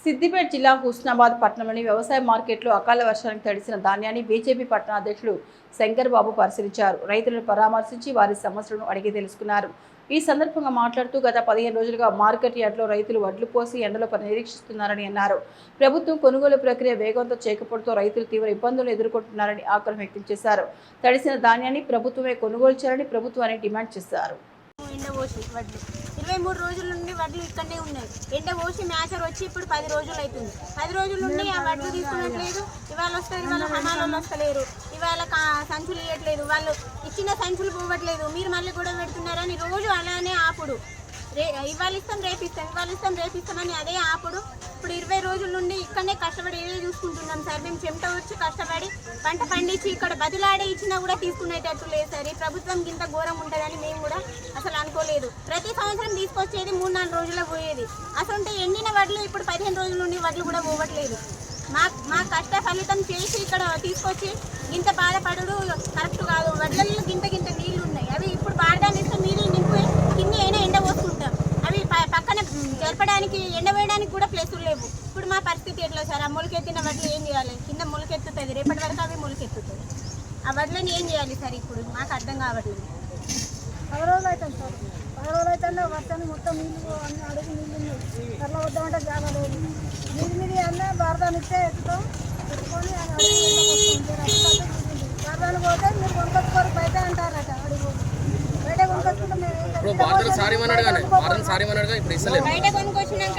సిద్దిపేట జిల్లా హుస్నాబాద్ పట్టణంలోని వ్యవసాయ మార్కెట్లో అకాల వర్షానికి తడిసిన ధాన్యాన్ని బీజేపీ పట్టణ అధ్యక్షుడు శంకర్ బాబు పరిశీలించారు. రైతులను పరామర్శించి వారి సమస్యలను అడిగి తెలుసుకున్నారు. ఈ సందర్భంగా మాట్లాడుతూ గత 15 రోజులుగా మార్కెట్ యార్డ్లో రైతులు వడ్లు పోసి ఎండలో నిరీక్షిస్తున్నారని అన్నారు. ప్రభుత్వం కొనుగోలు ప్రక్రియ వేగంతో చేయకపోవడంతో రైతులు తీవ్ర ఇబ్బందులు ఎదుర్కొంటున్నారని ఆగ్రహం వ్యక్తం చేశారు. తడిసిన ధాన్యాన్ని ప్రభుత్వమే కొనుగోలు చేయాలని ప్రభుత్వాన్ని డిమాండ్ చేశారు. ఎండ పోసి వడ్లు 23 రోజుల నుండి వడ్లు ఇక్కడనే ఉన్నాయి. ఎండ పోసి మ్యాచర్ వచ్చి ఇప్పుడు 10 రోజులు అవుతుంది. 10 రోజుల నుండి ఆ వడ్లు తీసుకున్నట్లేదు. ఇవాళ వస్తారు, ఇవాళ హమాలలో వస్తలేరు, ఇవాళ సంచులు ఇవ్వట్లేదు, వాళ్ళు ఇచ్చిన సంచులు పోవట్లేదు. మీరు మళ్ళీ గొడవ పెడుతున్నారని రోజు అలానే ఆపుడు. ఇవాళ ఇస్తాం రేపు ఇస్తాం, ఇవాళ ఇస్తాం రేపు ఇస్తామని అదే ఆపుడు. ఇప్పుడు 20 రోజుల నుండి ఇక్కడనే కష్టపడి ఏదో చూసుకుంటున్నాం సార్. మేము చెమట వచ్చి కష్టపడి పంట పండించి ఇక్కడ బదులాడే ఇచ్చినా కూడా తీసుకునేటట్టు లేదు సార్. ఈ ప్రభుత్వం ఇంత ఘోరం ఉంటుందని మేము కూడా అసలు అనుకోలేదు. ప్రతి సంవత్సరం తీసుకొచ్చేది 3-4 రోజుల్లో పోయేది. అసలు ఎండిన వడ్లు ఇప్పుడు 15 రోజుల నుండి వడ్లు కూడా పోవట్లేదు. మా కష్ట ఫలితం చేసి ఇక్కడ తీసుకొచ్చి ఇంత బాధపడు కరెక్ట్ కాదు. వడ్లలో గింత నీళ్లు ఉన్నాయి, అవి ఇప్పుడు బాడదాన్ని ఇస్తే నీళ్ళు నింపి కింద అయినా ఎండ పోసుకుంటాం. అవి పక్కన జరపడానికి ఎండ వేయడానికి కూడా ప్లేసులు లేవు. ఇప్పుడు మా పరిస్థితి ఎట్లా సార్? ఆ మొలకెత్తిన వడ్లు ఏం చేయాలి? కింద మొలకెత్తుతుంది, రేపటి వరకు అవి మొలకెత్తుతుంది. ఆ వడ్లని ఏం చేయాలి సార్? ఇప్పుడు మాకు అర్థం కావట్లేదు. 10 రోజులు అవుతుంది సార్. 10 రోజులు అవుతుంటే వర్షాన్ని మొత్తం నీళ్ళు అన్నీ అడుగు నీళ్ళు ఉన్నాయి. కర్ర వద్దామంటే జాగా లేదు. నీళ్ళు అన్నీ బారదాన్ని ఇస్తే ఎత్తుతాం, ఎత్తుకొని బారదాన్ని పోతే మీరు కొనుక్కొచ్చుకోరు బయట అంటారట. అడుగు బయట కొనుక్కొచ్చుకుంటే మేము బయట కొనుక్కొచ్చినాక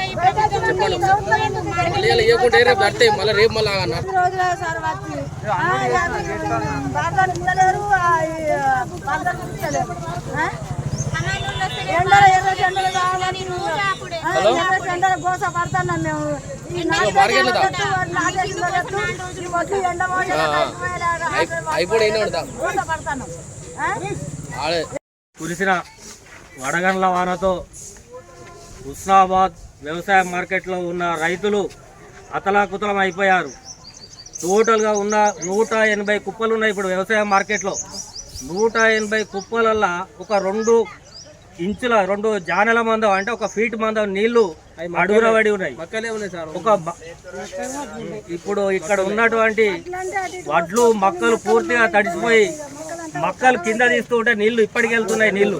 రోజులు సార్ వచ్చి బారదాన్ని ఇస్తలేరు, బారదాన్ని ఇస్తలేరు. ఎండలు కావాలని ఎండలు గోస పడుతున్నాం మేము. కురిసిన వడగండ్ల వానతో హుస్నాబాద్ వ్యవసాయ మార్కెట్లో ఉన్న రైతులు అతలాకుతలం అయిపోయారు. టోటల్గా ఉన్న 180 కుప్పలు ఉన్నాయి ఇప్పుడు వ్యవసాయ మార్కెట్లో. 180 కుప్పలల్లా ఒక 2 ఇంచుల 2 జానెల మందం, అంటే ఒక ఫీట్ మందం నీళ్లు అడుగున పడి ఉన్నాయి. ఇప్పుడు ఇక్కడ ఉన్నటువంటి వడ్లు మక్కలు పూర్తిగా తడిసిపోయి మక్కలు కింద తీస్తూ ఉంటే నీళ్లు ఇప్పటికి వెళ్తున్నాయి. నీళ్లు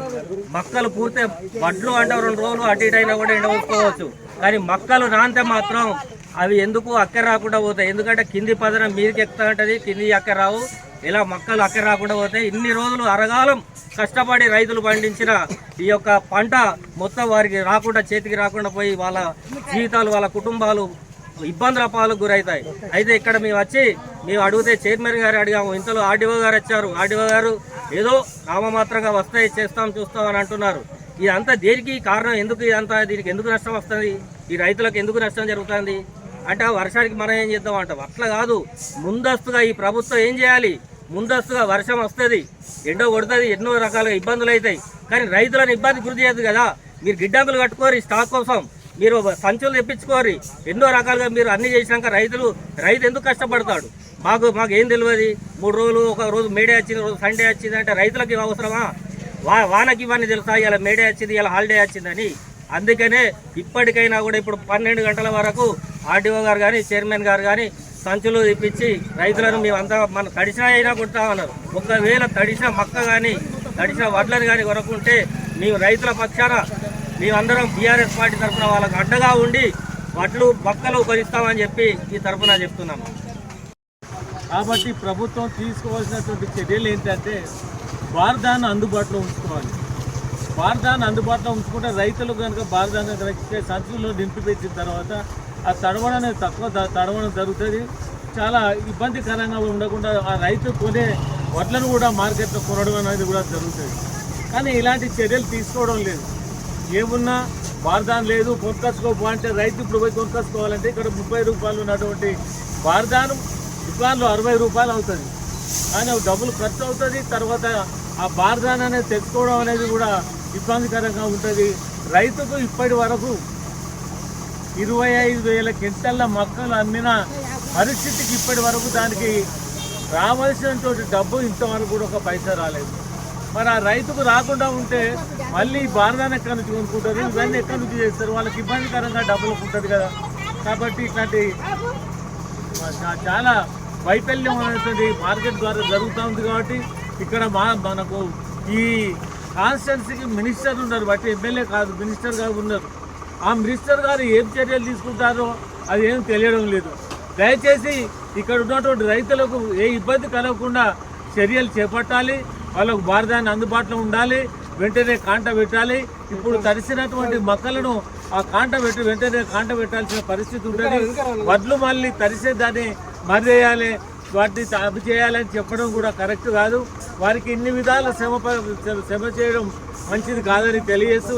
మక్కలు పూర్తిగా వడ్లు అంటే 2 రోజులు అటు ఇటు అయినా కూడా ఎండవచ్చుకోవచ్చు, కానీ మక్కలు నాంతే మాత్రం అవి ఎందుకు అక్కర రాకుండా పోతాయి. ఎందుకంటే కింది పదనం మీదకి ఎక్కుతా ఉంటుంది, కింది అక్కర రావు. ఇలా మొక్కలు అక్కర రాకుండా పోతాయి. ఇన్ని రోజులు అరగాలం కష్టపడి రైతులు పండించిన ఈ యొక్క పంట మొత్తం వారికి రాకుండా, చేతికి రాకుండా పోయి వాళ్ళ జీవితాలు, వాళ్ళ కుటుంబాలు ఇబ్బందుల పాలకు గురవుతాయి. అయితే ఇక్కడ మేము అడిగితే చైర్మన్ గారు అడిగాము. ఇంతలో ఆర్డీఓ గారు వచ్చారు. ఆర్డీఓ గారు ఏదో నామమాత్రంగా వస్తాయి, చేస్తాం, చూస్తాం అని అంటున్నారు. ఇదంతా దేనికి కారణం? ఎందుకు ఇదంతా? దీనికి ఎందుకు నష్టం వస్తుంది? ఈ రైతులకు ఎందుకు నష్టం జరుగుతుంది అంటే వర్షానికి మనం ఏం చేద్దాం అంటాం. అట్లా కాదు, ముందస్తుగా ఈ ప్రభుత్వం ఏం చేయాలి? ముందస్తుగా వర్షం వస్తుంది, ఎండ కొడుతుంది, ఎన్నో రకాలుగా ఇబ్బందులు అవుతాయి, కానీ రైతులను ఇబ్బంది గురి చేయదు కదా. మీరు గిడ్డంకులు కట్టుకోరు స్టాక్ కోసం, మీరు సంచులు తెప్పించుకోరు, ఎన్నో రకాలుగా మీరు అన్ని చేసినాక రైతు ఎందుకు కష్టపడతాడు? మాకు ఏం తెలియదు. 3 రోజులు, ఒక రోజు మేడే వచ్చింది, రోజు సండే వచ్చింది అంటే రైతులకు అవసరమా? వానకి ఇవన్నీ తెలుసా? ఇలా మేడే వచ్చింది, ఇలా హాలిడే వచ్చిందని. అందుకనే ఇప్పటికైనా కూడా ఇప్పుడు 12 గంటల వరకు ఆర్డీఓ గారు కానీ చైర్మన్ గారు కానీ సంచులు తెప్పించి రైతులను మేమంతా మన తడిసిన అయినా కొడతామన్నారు. ఒకవేళ తడిసిన మక్క కానీ తడిసిన వడ్లను కానీ కొనుక్కుంటే మేము రైతుల పక్షాన మేమందరం బీఆర్ఎస్ పార్టీ తరఫున వాళ్ళకు అడ్డగా ఉండి వడ్లు మక్కలు కొనిస్తామని చెప్పి ఈ తరఫున చెప్తున్నాము. కాబట్టి ప్రభుత్వం తీసుకోవాల్సినటువంటి చర్యలు ఏంటంటే బారదాన్ని అందుబాటులో ఉంచుకోవాలి. బారదాన్ని అందుబాటులో ఉంచుకుంటే రైతులు కనుక బారదాన్ని రక్షించే సంచుల్లో నింపి పెట్టిన తర్వాత ఆ తడవడం అనేది తడవడం జరుగుతుంది. చాలా ఇబ్బందికరంగా ఉండకుండా ఆ రైతు కొనే వడ్లను కూడా మార్కెట్లో కొనడం అనేది కూడా జరుగుతుంది. కానీ ఇలాంటి చర్యలు తీసుకోవడం లేదు. ఏమున్నా బారదాన్ లేదు, కొనుక్కొచ్చుకోపో అంటే రైతు ఇప్పుడు పోయి కొనుక్కొచ్చుకోవాలంటే ఇక్కడ 30 రూపాయలు ఉన్నటువంటి బారదాను దుకాణంలో 60 రూపాయలు అవుతుంది. కానీ డబ్బులు ఖర్చు అవుతుంది. తర్వాత ఆ బారదాన్ అనేది తెచ్చుకోవడం అనేది కూడా ఇబ్బందికరంగా ఉంటుంది. రైతుకు ఇప్పటి వరకు 25,000 క్వింటాల మొక్కలు అమ్మిన పరిస్థితికి ఇప్పటి వరకు దానికి రావాల్సినటువంటి డబ్బు ఇంతవరకు కూడా ఒక పైసా రాలేదు. మరి ఆ రైతుకు రాకుండా ఉంటే మళ్ళీ బారదాన్ని ఎక్కడి నుంచి కొనుక్కుంటారు, ఇవన్నీ ఎక్కడి నుంచి చేస్తారు? వాళ్ళకి ఇబ్బందికరంగా డబ్బులకు ఉంటుంది కదా. కాబట్టి ఇట్లాంటి చాలా వైఫల్యం అనేటువంటి మార్కెట్ ద్వారా జరుగుతూ ఉంది. కాబట్టి ఇక్కడ మనకు ఈ కాన్స్టిట్యున్సీకి మినిస్టర్ ఉన్నారు, బట్టి ఎమ్మెల్యే కాదు, మినిస్టర్ గారు ఉన్నారు. ఆ మినిస్టర్ గారు ఏం చర్యలు తీసుకుంటారో అది ఏం తెలియడం లేదు. దయచేసి ఇక్కడ ఉన్నటువంటి రైతులకు ఏ ఇబ్బంది కలగకుండా చర్యలు చేపట్టాలి. వాళ్ళకు బార్దాన్ని అందుబాటులో ఉండాలి, వెంటనే కాంట పెట్టాలి. ఇప్పుడు తడిసినటువంటి మొక్కలను ఆ కాంట పెట్టి వెంటనే కాంట పెట్టాల్సిన పరిస్థితి ఉంటుంది. వడ్లు మళ్ళీ తడిసే దాన్ని మరిదేయాలి, వాటిని సాగు చేయాలని చెప్పడం కూడా కరెక్ట్ కాదు. వారికి ఇన్ని విధాల శ్రమ చేయడం మంచిది కాదని తెలియజేస్తూ